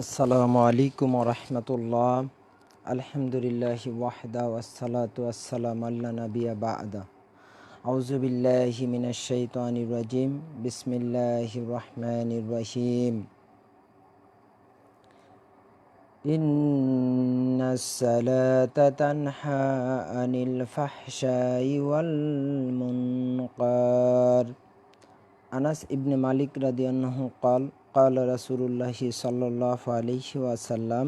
আসসালামু আলাইকুম রহমতুল্লাহ। আলহামদুলিল্লাহি ওয়াহদা ওয়াসসালাতু ওয়াসসালামু আলা নাবিয়্যা বা'দা। আউযু বিল্লাহি মিনাশ শাইতানির রাজিম। বিসমিল্লাহির রহমানির রহিম। ইন্নাস সালাতা তানহা আনিল ফাহশাই ওয়াল মুনকার। আনাস ইবনে মালিক রাদিয়াল্লাহু قال رسول الله صلى الله عليه وسلم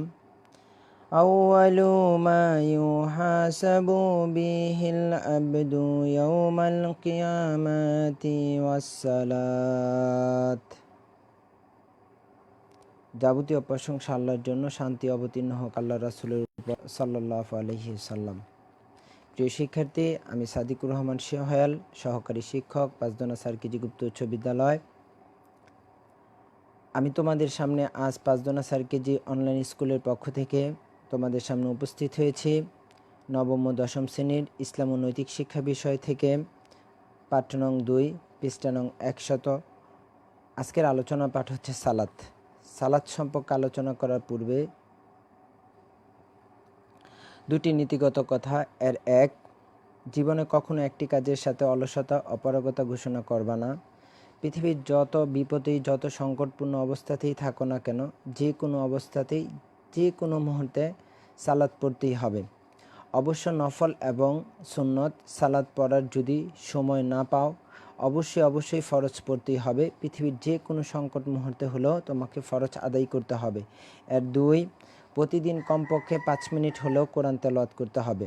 أول ما يحاسب به العبد يوم القيامة والصلاة। যাবতীয় প্রশংসা আল্লাহর জন্য, শান্তি অবতীর্ণ হোক আল্লাহ রাসূলের উপর সাল্লাল্লাহু আলাইহি সাল্লাম। প্রিয় শিক্ষার্থী, আমি সাদিকুর রহমান সোহেল, সহকারী শিক্ষক, পাঁচদোনা সার্কিজি গুপ্ত উচ্চ বিদ্যালয়। আমি তোমাদের সামনে আজ পাঁচদোনা সার্কিজি অনলাইন স্কুলের পক্ষ থেকে তোমাদের সামনে উপস্থিত হয়েছি নবম ও দশম শ্রেণীর ইসলাম ও নৈতিক শিক্ষা বিষয় থেকে পাঠ্য নং 2 পৃষ্ঠা নং 100। আজকের আলোচনা পাঠ হচ্ছে সালাত। সালাত সম্পর্কে আলোচনা করার পূর্বে দুটি নীতিগত কথা। এর এক, জীবনে কখনো একটি কাজের সাথে অলসতা অপারগতা ঘোষণা করবা না। পৃথিবীর যত বিপদেই যত সংকটপূর্ণ অবস্থাতেই থাকো না কেন, যে কোনো অবস্থাতেই যে কোনো মুহূর্তে সালাত পড়তেই হবে। অবশ্য নফল এবং সুন্নত সালাত পড়ার যদি সময় না পাও, অবশ্যই ফরজ পড়তেই হবে। পৃথিবীর যে কোনো সংকট মুহূর্তে হলেও তোমাকে ফরজ আদায় করতে হবে। এর দুই, প্রতিদিন কমপক্ষে 5 মিনিট হলেও কোরআন তেলাওয়াত করতে হবে।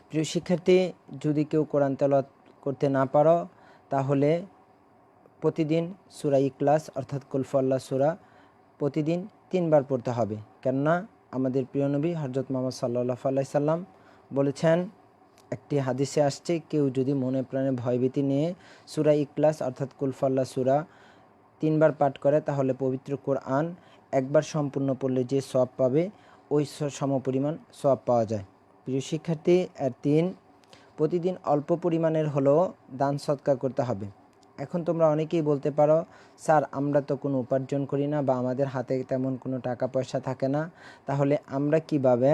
প্রিয় শিক্ষার্থী, যদি কেউ কোরআন তেলাওয়াত করতে না পারো, তাহলে প্রতিদিন সূরা ইখলাস অর্থাৎ কুল হুয়াল্লাহ সূরা প্রতিদিন 3 বার পড়তে হবে। কেননা আমাদের প্রিয় নবী হযরত মুহাম্মদ সাল্লাল্লাহু আলাইহি সাল্লাম বলেছেন, একটি হাদিসে আসছে, কেউ যদি মনে প্রাণে ভয়ভীতি নিয়ে সূরা ইখলাস অর্থাৎ কুল হুয়াল্লাহ সূরা 3 বার পাঠ করে, তাহলে পবিত্র কোরআন একবার সম্পূর্ণ পড়লে যে সওয়াব পাবে, ওই সমপরিমাণ সওয়াব পাওয়া যায়। প্রিয় শিক্ষার্থী, এর 3, প্রতিদিন অল্প পরিমাণের হলেও দান সদকা করতে হবে। এখন তোমরা অনেকেই বলতে পারো, স্যার আমরা তো কোনো উপার্জন করি না বা আমাদের হাতে তেমন কোনো টাকা পয়সা থাকে না, তাহলে আমরা কিভাবে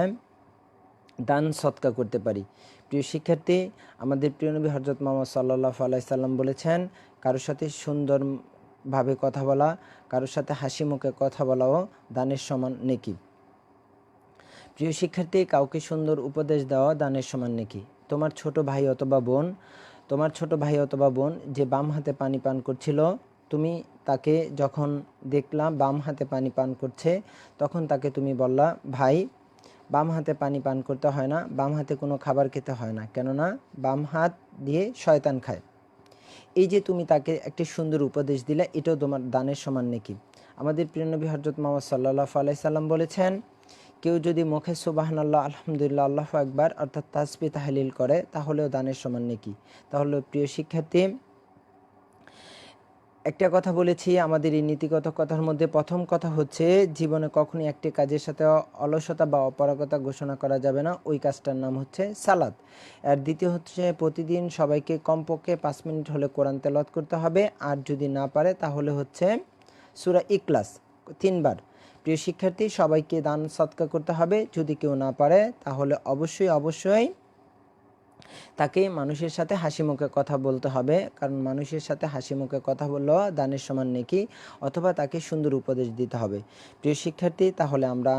দান সদকা করতে পারি? প্রিয় শিক্ষার্থী, আমাদের প্রিয় নবী হযরত মুহাম্মদ সাল্লাল্লাহু আলাইহি সাল্লাম বলেছেন, কারোর সাথে সুন্দরভাবে কথা বলা, কারোর সাথে হাসি মুখে কথা বলাও দানের সমান নেকি। প্রিয় শিক্ষার্থী, কাউকে সুন্দর উপদেশ দেওয়া দানের সমান নেকি। তোমার ছোট ভাই অথবা বোন যে বাম হাতে পানি পান করছিল, তুমি তাকে যখন দেখলাম বাম হাতে পানি পান করছে, তখন তাকে তুমি বললা, ভাই বাম হাতে পানি পান করতে হয় না, বাম হাতে কোনো খাবার খেতে হয় না, কেননা বাম হাত দিয়ে শয়তান খায়। এই যে তুমি তাকে একটি সুন্দর উপদেশ দিলে, এটাও তোমার দানের সমান নেকি। আমাদের প্রিয় নবী হযরত মুহাম্মদ সাল্লাল্লাহু আলাইহি সাল্লাম বলেছেন, কেউ যদি মুখে সুবহানাল্লাহ, আলহামদুলিল্লাহ, আল্লাহু আকবার অর্থাৎ তাসবিহ তাহলিল করে, তাহলেও দানের সমান নেকি। তাহলে প্রিয় শিক্ষার্থী, একটা কথা বলেছি আমাদের এই নীতিগত কথার মধ্যে। প্রথম কথা হচ্ছে, জীবনে কখনই একটি কাজের সাথে অলসতা বা অপারগতা ঘোষণা করা যাবে না, ওই কাজটার নাম হচ্ছে সালাত। আর দ্বিতীয় হচ্ছে, প্রতিদিন সবাইকে কমপক্ষে 5 মিনিট হলে কোরআন তেলাওয়াত করতে হবে। আর যদি না পারে, তাহলে হচ্ছে সূরা ইখলাস 3 বার। প্রিয় শিক্ষার্থী, সবাইকে দান সদকা করতে হবে। যদি কেউ না পারে, তাহলে অবশ্যই তাকে মানুষের সাথে হাসি মুখে কথা বলতে হবে, কারণ মানুষের সাথে হাসি মুখে কথা বললেও দানের সমান নেকি, অথবা তাকে সুন্দর উপদেশ দিতে হবে। প্রিয় শিক্ষার্থী, তাহলে আমরা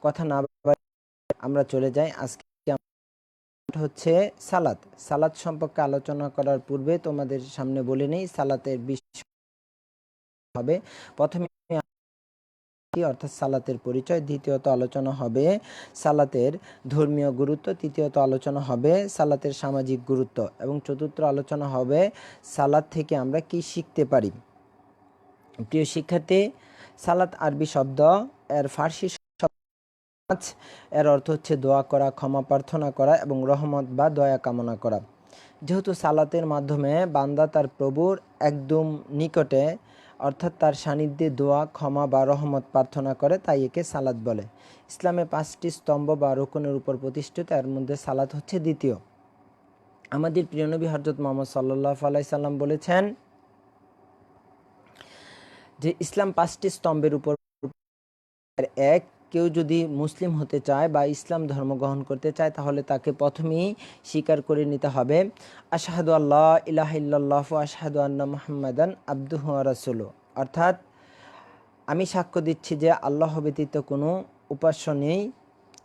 কথা না বাড়িয়ে আমরা চলে যাই। আজকে হচ্ছে সালাত সম্পর্কে আলোচনা করার পূর্বে তোমাদের সামনে বলে নেই সালাতের বিষয় হবে। প্রথমে অর্থাৎ সালাতের পরিচয়, দ্বিতীয়ত আলোচনা হবে সালাতের ধর্মীয় গুরুত্ব, তৃতীয়ত আলোচনা হবে সালাতের সামাজিক গুরুত্ব, এবং চতুর্থ আলোচনা হবে সালাত থেকে আমরা কি শিখতে পারি। প্রিয় শিক্ষার্থী, সালাত আরবি শব্দ, এর ফার্সি শব্দ, এর অর্থ হচ্ছে দোয়া করা, ক্ষমা প্রার্থনা করা এবং রহমত বা দয়া কামনা করা। যেহেতু সালাতের মাধ্যমে বান্দা তার প্রভুর একদম নিকটে অর্থাৎ তার সান্নিধ্যে দোয়া, ক্ষমা বা রহমত প্রার্থনা করে, তাই একে সালাত বলে। ইসলামে 5টি স্তম্ভ বা রুকনের উপর প্রতিষ্ঠিত, এর মধ্যে সালাত হচ্ছে দ্বিতীয়। আমাদের প্রিয় নবী হযরত মুহাম্মদ সাল্লাল্লাহু আলাইহি সাল্লাম বলেছেন যে ইসলাম 5টি স্তম্ভের উপর এর এক, কেউ যদি মুসলিম হতে চায় বা ইসলাম ধর্ম গ্রহণ করতে চায় তাহলে তাকে প্রথমেই স্বীকার করে নিতে হবে আশহাদু আল্লাহ ইলাহা ইল্লাল্লাহু ওয়া আশহাদু আন্না মুহাম্মাদান আবদুহু ওয়া রাসূলুহু, অর্থাৎ আমি সাক্ষ্য দিচ্ছি যে আল্লাহ ব্যতীত কোনো উপাস্য নেই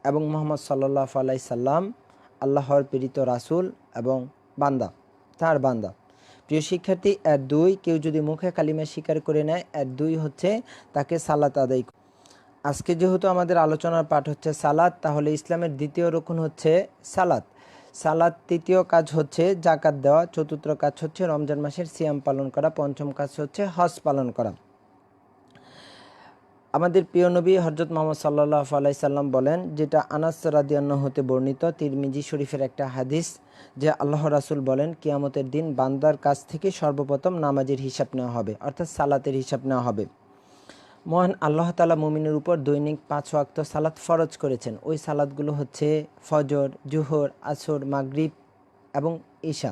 এবং মুহাম্মদ সাল্লাল্লাহু আলাইহি সাল্লাম আল্লাহর প্রেরিত রাসূল এবং বান্দা, তার বান্দা। প্রিয় শিক্ষার্থী, এর দুই, কেউ যদি মুখে কালিমা স্বীকার করে নেয়, এর দুই হচ্ছে তাকে সালাত আদায়। আজকে যেহেতু আমাদের আলোচনার পাঠ হচ্ছে সালাত, তাহলে ইসলামের দ্বিতীয় রুকন হচ্ছে সালাত। সালাত তৃতীয় কাজ হচ্ছে জাকাত দেওয়া, চতুর্থ কাজ হচ্ছে রমজান মাসের সিয়াম পালন করা, পঞ্চম কাজ হচ্ছে হজ পালন করা। আমাদের প্রিয় নবী হযরত মুহাম্মদ সাল্লাল্লাহু আলাইহি সাল্লাম বলেন, যেটা আনাস রাদিয়াল্লাহু হতে বর্ণিত, তিরমিজি শরীফের একটা হাদিস, যে আল্লাহ রাসূল বলেন, কিয়ামতের দিন বান্দার কাছ থেকে সর্বপ্রথম নামাজের হিসাব নেওয়া হবে, অর্থাৎ সালাতের হিসাব নেওয়া হবে। মহান আল্লাহ তাআলা মুমিনের উপর দৈনিক 5 ওয়াক্ত সালাত ফরজ করেছেন। ওই সালাতগুলো হচ্ছে ফজর, জোহর, আসর, মাগরিব এবং ঈশা।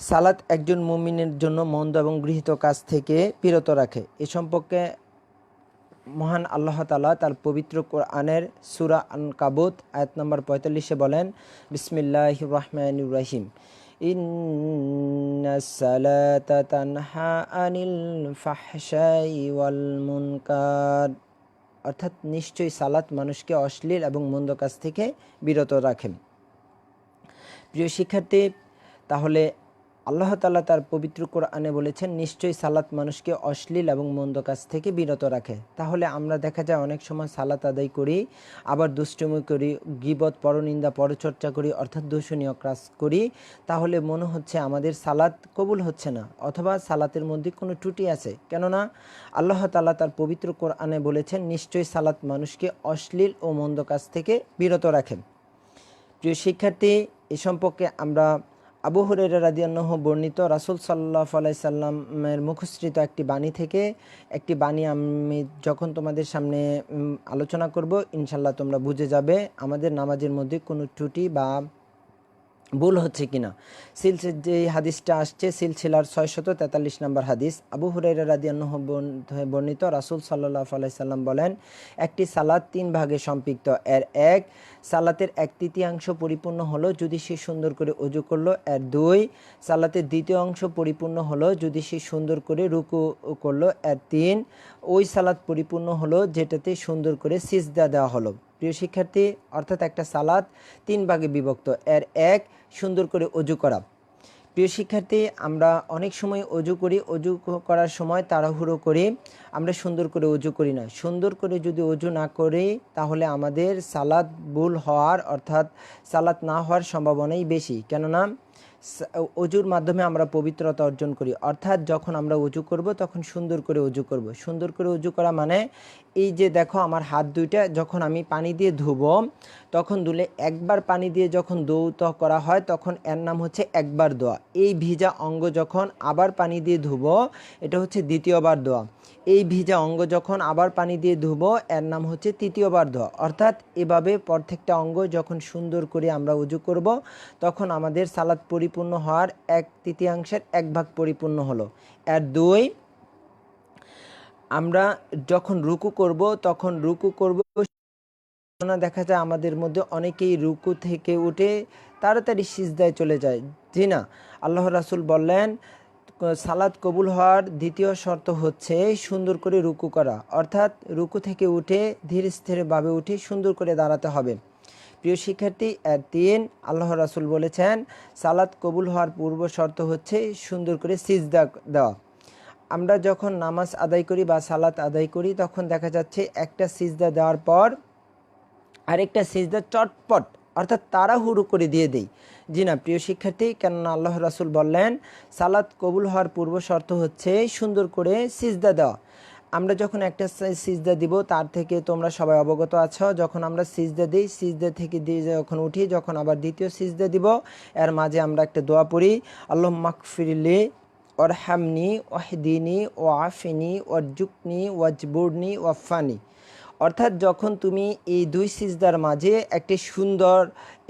সালাত একজন মুমিনের জন্য মন্দ এবং গৃহীত কাজ থেকে বিরত রাখে। এ সম্পর্কে মহান আল্লাহ তাআলা তার পবিত্র কোরআনের সূরা আনকাবুত আয়াত নম্বর 45-এ বলেন, বিসমিল্লাহির রহমানির রহিম, ইন্নাস সালাতা তানহা আনিল ফাহশাই ওয়াল মুনকার, অর্থাৎ নিশ্চয়ই সালাত মানুষকে অশ্লীল এবং মন্দ কাজ থেকে বিরত রাখে। প্রিয় শিক্ষার্থী, তাহলে আল্লাহ তাআলা তার পবিত্র কোরআনে বলেছেন নিশ্চয়ই সালাত মানুষকে অশ্লীল এবং মন্দ কাজ থেকে বিরত রাখে। তাহলে আমরা দেখা যায় অনেক সময় সালাত আদায় করি, আবার দুষ্টুমি করি, গীবত, পরনিন্দা, পরচর্চা করি, অর্থাৎ দূষণীয় কাজ করি। তাহলে মনে হচ্ছে আমাদের সালাত কবুল হচ্ছে না, অথবা সালাতের মধ্যে কোনো ত্রুটি আছে। কেননা আল্লাহ তাআলা তার পবিত্র কোরআনে বলেছেন নিশ্চয়ই সালাত মানুষকে অশ্লীল ও মন্দ কাজ থেকে বিরত রাখে। প্রিয় শিক্ষার্থী, এ সম্পর্কে আমরা আবু হুরায়রা রাদিয়াল্লাহু বর্ণিত রাসূল সাল্লাল্লাহু আলাইহি সাল্লামের মুখসৃত একটি বাণী থেকে একটি বাণী আমি যখন তোমাদের সামনে আলোচনা করব, ইনশাল্লাহ তোমরা বুঝে যাবে আমাদের নামাজের মধ্যে কোনো ত্রুটি বা ভুল হচ্ছে কিনা। যে হাদিসটা আসছে সিলসিলার 643 নম্বর হাদিস, আবু হুরায়রা রাদিয়াল্লাহু বর্ণিত রাসূল সাল্লাল্লাহু আলাইহি সাল্লাম বলেন, একটি সালাত 3 ভাগে সম্পৃক্ত। এর এক, সালাতের 1/3 পরিপূর্ণ হলো যদি সে সুন্দর করে ওযু করলো। এর দুই, সালাতের দ্বিতীয় অংশ পরিপূর্ণ হলো যদি সে সুন্দর করে রুকু করলো। এর তিন, ওই সালাত পরিপূর্ণ হলো যেটাতে সুন্দর করে সিজদা দেওয়া হলো। প্রিয় শিক্ষার্থী, অর্থাৎ একটা সালাত 3 ভাগে বিভক্ত। এর এক, সুন্দর করে ওযু করা। প্রিয় শিক্ষার্থী, আমরা অনেক সময় ওযু করি, ওযু করার সময় তাড়াহুড়ো করি, আমরা সুন্দর করে ওযু করি না। সুন্দর করে যদি ওযু না করি তাহলে আমাদের সালাত ভুল হওয়ার, অর্থাৎ সালাত না হওয়ার সম্ভাবনাই বেশি। কেননা ওযুর মাধ্যমে আমরা পবিত্রতা অর্জন করি, অর্থাৎ যখন আমরা ওযু করব তখন সুন্দর করে ওযু করব। সুন্দর করে ওযু করা মানে এই যে দেখো আমার হাত দুইটা যখন আমি পানি দিয়ে ধুবো, তখন ধুলে একবার পানি দিয়ে যখন দৌত করা হয় তখন এর নাম হচ্ছে একবার দোয়া। এই ভিজা অঙ্গ যখন আবার পানি দিয়ে ধুবো, এটা হচ্ছে দ্বিতীয়বার দোয়া। এই ভিজা অঙ্গ যখন আবার পানি দিয়ে ধুবো, এর নাম হচ্ছে তৃতীয়বার দোয়া। অর্থাৎ এভাবে প্রত্যেকটা অঙ্গ যখন সুন্দর করে আমরা ওযু করব, তখন আমাদের সালাত পরিপূর্ণ হওয়ার 1/3 1 ভাগ পরিপূর্ণ হলো। এর দুই, আমরা যখন রুকু করব তখন রুকু করব, দেখা যায় আমাদের মধ্যে অনেকেই রুকু থেকে উঠে তাড়াতাড়ি সিজদায় চলে যায়। জি না, আল্লাহ রাসূল বললেন সালাত কবুল হওয়ার দ্বিতীয় শর্ত হচ্ছে সুন্দর করে রুকু করা, অর্থাৎ রুকু থেকে উঠে ধীরে স্থিরভাবে উঠে সুন্দর করে দাঁড়াতে হবে। প্রিয় শিক্ষার্থী, এর তিন, আল্লাহ রাসূল বলেছেন সালাত কবুল হওয়ার পূর্ব শর্ত হচ্ছে সুন্দর করে সিজদা দেওয়া। আমরা যখন নামাজ আদায় করি বা সালাত আদায় করি তখন দেখা যাচ্ছে একটা সিজদা দেওয়ার পর আরেকটা সিজদা চটপট, অর্থাৎ তাড়াহুড়ো করে দিয়ে দেই। জি না প্রিয় শিক্ষার্থী, কেননা আল্লাহ রাসূল বললেন সালাত কবুল হওয়ার পূর্ব শর্ত হচ্ছে সুন্দর করে সিজদা দেওয়া। আমরা যখন একটা সিজদা দিব তার থেকে তোমরা সবাই অবগত আছো, যখন আমরা সিজদা দিই, সিজদা থেকে দিয়ে যখন উঠি, যখন আবার দ্বিতীয় সিজদা দিব, এর মাঝে আমরা একটা দোয়া পড়ি, আল্লাহুম্মা মাগফিরলি ওয়ারহামনি ওয়াহদিনি ওয়াআফিনি ওয়ারজুকনি ওয়াজবুরনি ওয়াফানি। অর্থাৎ যখন তুমি এই দুই সিজদার মাঝে একটি সুন্দর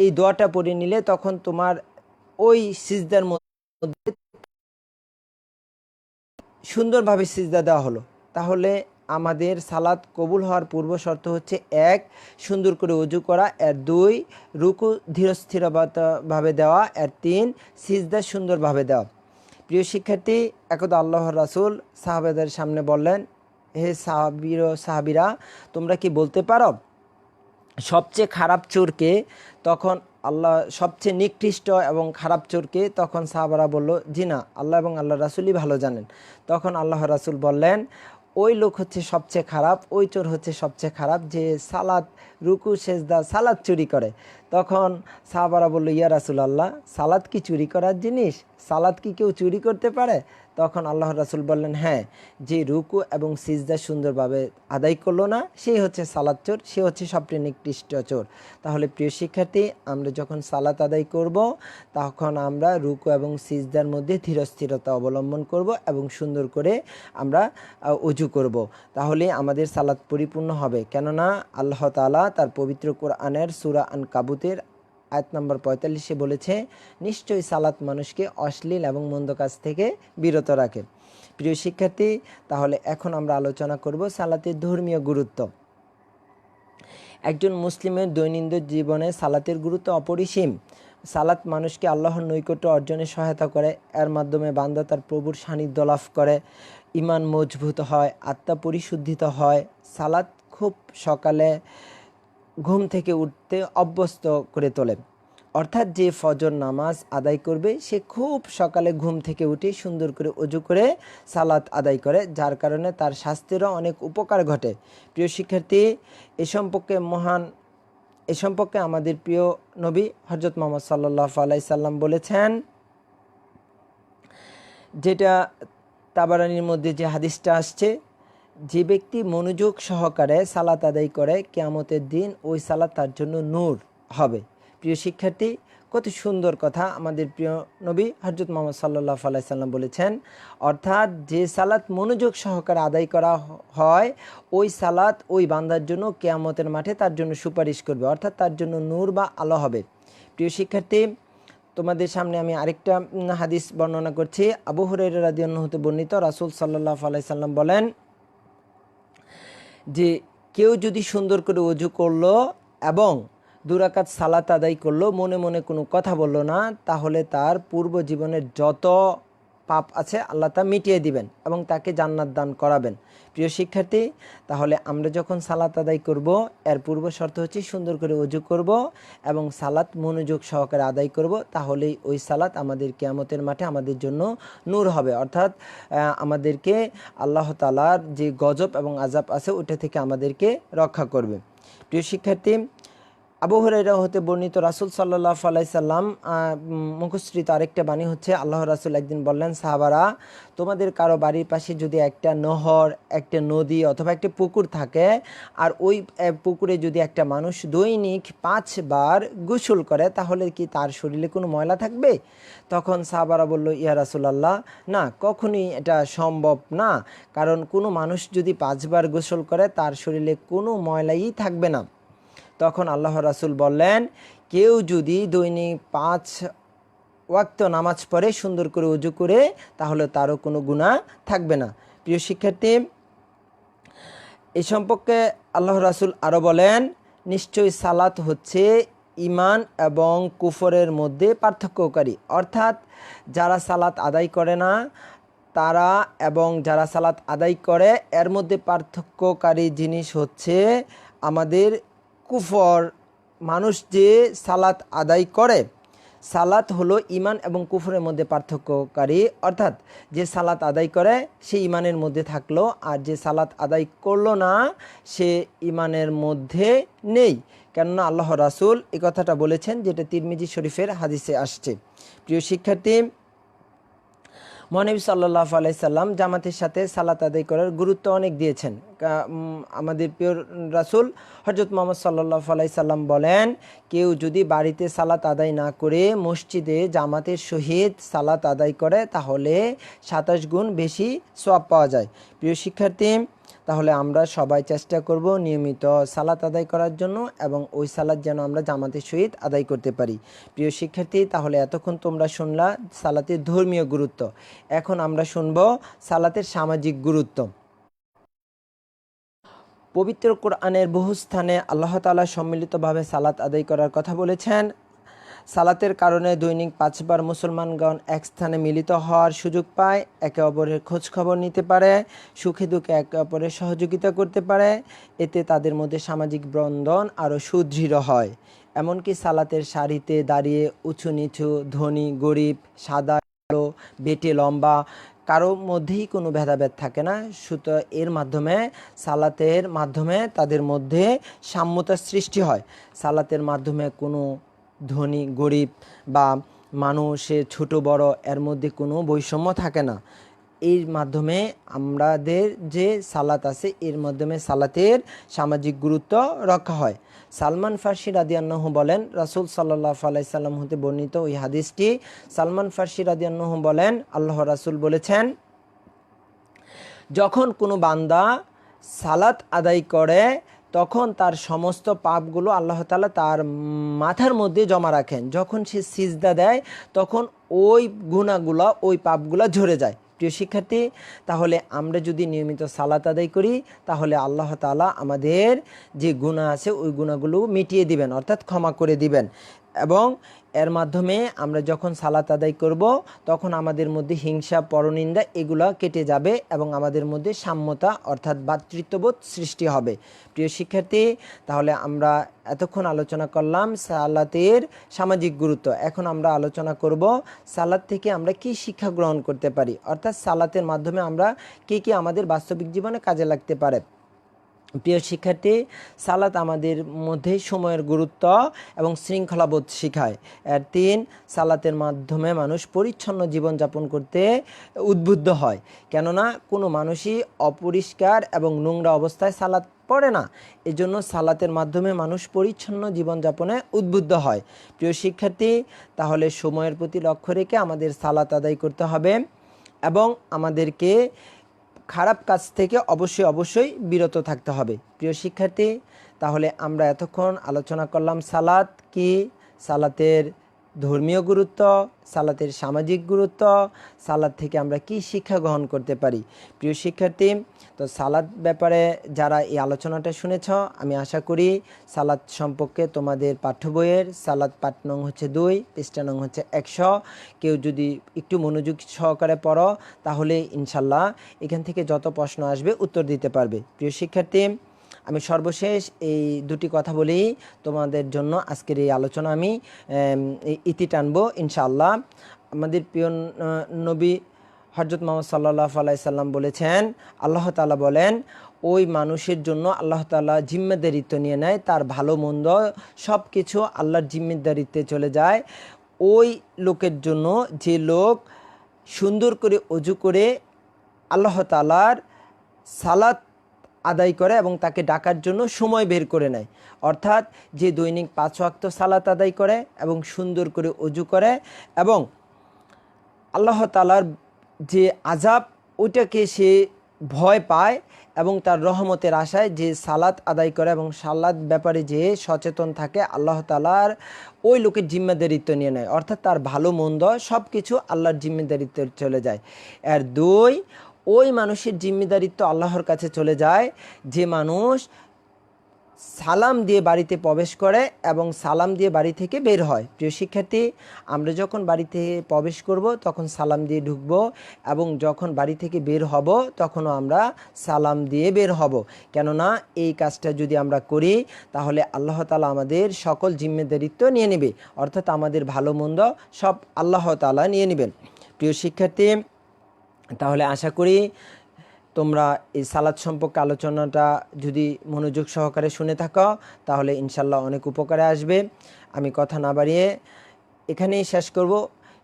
এই দোয়াটা পড়ে নিলে, তখন তোমার ওই সিজদার মধ্যে সুন্দরভাবে সিজদা দেওয়া হলো। তাহলে আমাদের সালাত কবুল হওয়ার পূর্ব শর্ত হচ্ছে ১ সুন্দর করে ওযু করা, এর ২ রুকু ধীরস্থিরভাবে দেওয়া, এর ৩ সিজদা সুন্দরভাবে দেওয়া। প্রিয় শিক্ষার্থী, একদা আল্লাহর রাসূল সাহাবাদের সামনে বললেন, হে সাহাবীরা, তোমরা কি বলতে পারো সবচেয়ে খারাপ চোরকে? তখন আল্লাহ সবচেয়ে নিকৃষ্ট এবং খারাপ চোরকে? তখন সাহাবারা বলল, জি না, আল্লাহ এবং আল্লাহ রাসূলই ভালো জানেন। তখন আল্লাহ রাসূল বললেন, ওই লোক হচ্ছে সবচেয়ে খারাপ, ওই চোর হচ্ছে সবচেয়ে খারাপ যে সালাত, রুকু সেজদা সালাত চুরি করে। তখন সাহাবারা বলল, ইয়া রাসূলুল্লাহ, সালাত কি চুরি করার জিনিস? সালাত কি কেউ চুরি করতে পারে? তখন আল্লাহ রাসূল বললেন, হ্যাঁ, যে রুকু এবং সিজদা সুন্দরভাবে আদায় করলো না, সেই হচ্ছে সালাত চোর, সে হচ্ছে সবচেয়ে নিকৃষ্ট চোর। তাহলে প্রিয় শিক্ষার্থী, আমরা যখন সালাত আদায় করব, তখন আমরা রুকু এবং সিজদার মধ্যে ধীরস্থিরতা অবলম্বন করব এবং সুন্দর করে আমরা অজু করব। তাহলে আমাদের সালাত পরিপূর্ণ হবে। কেননা আল্লাহ তাআলা তার পবিত্র কোরআনের সূরা আনকাবুতের আয়াত নম্বর ৪৫ বলেছে, নিশ্চয়ই সালাত মানুষকে অশ্লীল এবং মন্দ কাজ থেকে বিরত রাখে। প্রিয় শিক্ষার্থী, তাহলে এখন আমরা আলোচনা করব সালাতের ধর্মীয় গুরুত্ব। একজন মুসলিমের দৈনন্দিন জীবনে সালাতের গুরুত্ব অপরিসীম। সালাত মানুষকে আল্লাহর নৈকট্য অর্জনে সহায়তা করে, এর মাধ্যমে বান্দা তার প্রভুর সান্নিধ্য লাভ করে, ঈমান মজবুত হয়, আত্মা পরিশুদ্ধিত হয়। সালাত খুব সকালে ঘুম থেকে উঠতে অভ্যস্ত করে তোলে। অর্থাৎ যে ফজর নামাজ আদায় করবে, সে খুব সকালে ঘুম থেকে উঠে সুন্দর করে অজু করে সালাত আদায় করে, যার কারণে তার স্বাস্থ্যেরও অনেক উপকার ঘটে। প্রিয় শিক্ষার্থী, এ সম্পর্কে আমাদের প্রিয় নবী হযরত মুহাম্মদ সাল্লাল্লাহু আলাইহি সাল্লাম বলেছেন, যেটা তাবারানির মধ্যে যে হাদিসটা আসছে, যে ব্যক্তি মনোযোগ সহকারে সালাত আদায় করে, কিয়ামতের দিন ওই সালাত তার জন্য নূর হবে। প্রিয় শিক্ষার্থী, কত সুন্দর কথা আমাদের প্রিয় নবী হযরত মুহাম্মদ সাল্লাল্লাহু আলাইহি সাল্লাম বলেছেন। অর্থাৎ যে সালাত মনোযোগ সহকারে আদায় করা হয়, ওই সালাত ওই বান্দার জন্য কিয়ামতের মাঠে তার জন্য সুপারিশ করবে, অর্থাৎ তার জন্য নূর বা আলো হবে। প্রিয় শিক্ষার্থী, তোমাদের সামনে আমি আরেকটা হাদিস বর্ণনা করছি। আবু হুরায়রা রাদিয়াল্লাহু আনহু হতে বর্ণিত, রাসূল সাল্লাল্লাহু আলাইহি সাল্লাম বলেন যে, কেউ যদি সুন্দর করে অজু করলো এবং ২ রাকাত সালাত আদায় করলো, মনে মনে কোনো কথা বললো না, তাহলে তার পূর্ব জীবনের যত পাপ আছে আল্লাহ তা মিটিয়ে দিবেন এবং তাকে জান্নাত দান করাবেন। প্রিয় শিক্ষার্থী, তাহলে আমরা যখন সালাত আদায় করব, এর পূর্ব শর্ত হচ্ছে সুন্দর করে অজু করব এবং সালাত মনোযোগ সহকারে আদায় করব। তাহলেই ওই সালাত আমাদের কিয়ামতের মাঠে আমাদের জন্য নূর হবে, অর্থাৎ আমাদেরকে আল্লাহ তাআলার যে গজব এবং আযাব আছে ওটা থেকে আমাদেরকে রক্ষা করবে। প্রিয় শিক্ষার্থী, আবু হুরায়রা হতে বর্ণিত, রাসূল সাল্লাল্লাহু আলাইহি সাল্লাম মুখশ্রিত আরেকটা বাণী হচ্ছে, আল্লাহ রাসূল একদিন বললেন, সাহাবারা, তোমাদের কারো বাড়ির পাশে যদি একটা নহর, একটা নদী অথবা একটা পুকুর থাকে, আর ওই পুকুরে যদি একটা মানুষ দৈনিক 5 বার গোসল করে, তাহলে কি তার শরীরে কোনো ময়লা থাকবে? তখন সাহাবারা বলল, ইয়া রাসূলুল্লাহ, না, কখনোই এটা সম্ভব না, কারণ কোনো মানুষ যদি 5 বার গোসল করে, তার শরীরে কোনো ময়লাই থাকবে না। তখন আল্লাহ রাসূল বললেন, কেউ যদি দৈনিক 5 ওয়াক্ত নামাজ পড়ে সুন্দর করে ওযু করে, তাহলে তারও কোনো গুনাহ থাকবে না। প্রিয় শিক্ষার্থী, এই সম্পর্কে আল্লাহ রাসূল আরও বলেন, নিশ্চয়ই সালাত হচ্ছে ঈমান এবং কুফরের মধ্যে পার্থক্যকারী। অর্থাৎ যারা সালাত আদায় করে না তারা এবং যারা সালাত আদায় করে, এর মধ্যে পার্থক্যকারী জিনিস হচ্ছে আমাদের কুফর। মানুষ যে সালাত আদায় করে, সালাত হলো ঈমান এবং কুফরের মধ্যে পার্থক্যকারী। অর্থাৎ যে সালাত আদায় করে সে ঈমানের মধ্যে থাকলো, আর যে সালাত আদায় করলো না সে ঈমানের মধ্যে নেই। কেননা আল্লাহ রাসূল এই কথাটা বলেছেন, যেটা তিরমিজি শরীফের হাদিসে আসছে। প্রিয় শিক্ষার্থী, মহানবী সাল্লাল্লাহু আলাইহি সাল্লাম জামাতের সাথে সালাত আদায় করার গুরুত্ব অনেক দিয়েছেন। আমাদের প্রিয় রাসূল হযরত মুহাম্মদ সাল্লাল্লাহু আলাইহি সাল্লাম বলেন, কেউ যদি বাড়িতে সালাত আদায় না করে মসজিদে জামাতের সহিত সালাত আদায় করে, তাহলে 27 গুণ বেশি সওয়াব পাওয়া যায়। প্রিয় শিক্ষার্থী, তাহলে আমরা সবাই চেষ্টা করব নিয়মিত সালাত আদায় করার জন্য এবং ওই সালাত যেন আমরা জামাতের সহিত আদায় করতে পারি। প্রিয় শিক্ষার্থী, তাহলে এতক্ষণ তোমরা শুনলা সালাতের ধর্মীয় গুরুত্ব। এখন আমরা শুনব সালাতের সামাজিক গুরুত্ব। পবিত্র কোরআনের বহু স্থানে আল্লাহ তাআলা সম্মিলিতভাবে সালাত আদায় করার কথা বলেছেন। সালাতের কারণে দৈনিক 5 বার মুসলমানগণ এক স্থানে মিলিত হওয়ার সুযোগ পায়, একে অপরের খোঁজ খবর নিতে পারে, সুখে দুঃখে একে অপরের সহযোগিতা করতে পারে। এতে তাদের মধ্যে সামাজিক বন্ধন আরও সুদৃঢ় হয়। এমনকি সালাতের সারিতে দাঁড়িয়ে উঁচু নিচু, ধনী গরিব, সাদা কালো, বেটে লম্বা কারো মধ্যেই কোনো ভেদাভেদ থাকে না। সুতরাং এর মাধ্যমে সালাতের মাধ্যমে তাদের মধ্যে সাম্যতার সৃষ্টি হয়। সালাতের মাধ্যমে কোনো ধনী গরিব বা মানুষের ছোট বড় এর মধ্যে কোনো বৈষম্য থাকে না। এর মাধ্যমে আমাদের যে সালাত আছে এর মাধ্যমে সালাতের সামাজিক গুরুত্ব রক্ষা হয়। সালমান ফার্সি রাদিয়াল্লাহু বলেন, রাসূল সাল্লাল্লাহু আলাইহি সাল্লাম হতে বর্ণিত ওই হাদিসটি, সালমান ফার্সি রাদিয়াল্লাহু বলেন, আল্লাহ রাসূল বলেছেন, যখন কোনো বান্দা সালাত আদায় করে তখন তার সমস্ত পাপগুলো আল্লাহ তাআলা তার মাথার মধ্যে জমা রাখেন। যখন সে সিজদা দেয় তখন ওই গুনাহগুলো, ওই পাপগুলো ঝরে যায়। প্রিয় শিক্ষার্থী, তাহলে আমরা যদি নিয়মিত সালাত আদায় করি তাহলে আল্লাহ তাআলা আমাদের যে গুনাহ আছে ওই গুনাহগুলো মিটিয়ে দিবেন, অর্থাৎ ক্ষমা করে দিবেন। এবং এর মাধ্যমে আমরা যখন সালাত আদায় করব তখন আমাদের মধ্যে হিংসা, পরনিন্দা এগুলো কেটে যাবে এবং আমাদের মধ্যে সাম্যতা অর্থাৎ ভ্রাতৃত্ববোধ সৃষ্টি হবে। প্রিয় শিক্ষার্থী, তাহলে আমরা এতক্ষণ আলোচনা করলাম সালাতের সামাজিক গুরুত্ব। এখন আমরা আলোচনা করব সালাত থেকে আমরা কি শিক্ষা গ্রহণ করতে পারি, অর্থাৎ সালাতের মাধ্যমে আমরা কি আমাদের বাস্তবিক জীবনে কাজে লাগতে পারে। প্রিয় শিক্ষার্থী, সালাত আমাদের মধ্যে সময়ের গুরুত্ব এবং শৃঙ্খলাবোধ শেখায়। 3, সালাতের মাধ্যমে মানুষ পরিচ্ছন্ন জীবনযাপন করতে উদ্বুদ্ধ হয়। কেননা কোনো মানুষই অপরিষ্কার এবং নোংরা অবস্থায় সালাত পড়ে না। এজন্য সালাতের মাধ্যমে মানুষ পরিচ্ছন্ন জীবনযাপনে উদ্বুদ্ধ হয়। প্রিয় শিক্ষার্থী, তাহলে সময়ের প্রতি লক্ষ্য রেখে আমাদের সালাত আদায় করতে হবে এবং আমাদেরকে খারাপ কাজ থেকে অবশ্যই বিরত থাকতে হবে। প্রিয় শিক্ষার্থী, তাহলে আমরা এতক্ষণ আলোচনা করলাম সালাত কি, সালাতের ধর্মীয় গুরুত্ব, সালাতের সামাজিক গুরুত্ব, সালাত থেকে আমরা কি শিক্ষা গ্রহণ করতে পারি। প্রিয় শিক্ষার্থী, তো সালাত ব্যাপারে যারা এই আলোচনাটা শুনেছ, আমি আশা করি সালাত সম্পর্কে তোমাদের পাঠ্য বইয়ের সালাত পাঠ নং হচ্ছে 2, পৃষ্ঠা নং হচ্ছে 100 কেউ যদি একটু মনোযোগ সহকারে পড়ো তাহলে ইনশাল্লাহ এখান থেকে যত প্রশ্ন আসবে উত্তর দিতে পারবে। প্রিয় শিক্ষার্থী, আমি সর্বশেষ এই দুটি কথা বলেই তোমাদের জন্য আজকের এই আলোচনা আমি ইতি টানবো ইনশাআল্লাহ। আমাদের প্রিয় নবী হযরত মুহাম্মদ সাল্লাল্লাহু আলাইহি সাল্লাম বলেছেন, আল্লাহ তাআলা বলেন, ওই মানুষের জন্য আল্লাহ তাআলা জিম্মেদারিত্ব নিয়ে নেয়, তার ভালো মন্দ সব কিছু আল্লাহর জিম্মেদারিত্বে চলে যায়। ওই লোকের জন্য যে লোক সুন্দর করে অজু করে আল্লাহ তাআলার সালাত আদায় করে এবং তাকে ডাকার জন্য সময় বের করে নেয়, অর্থাৎ যে দৈনিক 5 ওয়াক্ত সালাত আদায় করে এবং সুন্দর করে অজু করে এবং আল্লাহ তাআলার যে আযাব ওইটাকে সে ভয় পায় এবং তার রহমতের আশায় যে সালাত আদায় করে এবং সালাত ব্যাপারে যে সচেতন থাকে, আল্লাহ তাআলার ওই লোকের জিম্মেদারিত্ব নিয়ে নেয়, অর্থাৎ তার ভালো মন্দ সব কিছু আল্লাহর জিম্মেদারিত্বে চলে যায়। 2, ওই মানুষের জিম্মেদারিত্ব আল্লাহর কাছে চলে যায় যে মানুষ সালাম দিয়ে বাড়িতে প্রবেশ করে এবং সালাম দিয়ে বাড়ি থেকে বের হয়। প্রিয় শিক্ষার্থী, আমরা যখন বাড়িতে প্রবেশ করব তখন সালাম দিয়ে ঢুকব এবং যখন বাড়ি থেকে বের হব তখনও আমরা সালাম দিয়ে বের হব। কেননা এই কাজটা যদি আমরা করি তাহলে আল্লাহ তাআলা আমাদের সকল জিম্মেদারিত্ব নিয়ে নেবে, অর্থাৎ আমাদের ভালো মন্দ সব আল্লাহ তাআলা নিয়ে নেবেন। প্রিয় শিক্ষার্থী, তাহলে আশা করি তোমরা এই সালাত সম্পর্কে আলোচনাটা যদি মনোযোগ সহকারে শুনে থাকো তাহলে ইনশাল্লাহ অনেক উপকারে আসবে। আমি কথা না বাড়িয়ে এখানেই শেষ করব।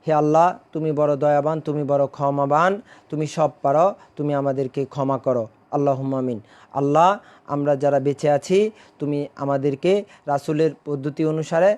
হে আল্লাহ, তুমি বড় দয়াবান, তুমি বড় ক্ষমাবান, তুমি সব পারো, তুমি আমাদেরকে ক্ষমা করো। আল্লাহুম্মা আমিন। আল্লাহ, আমরা যারা বেঁচে আছি তুমি আমাদেরকে রাসূলের পদ্ধতি অনুসারে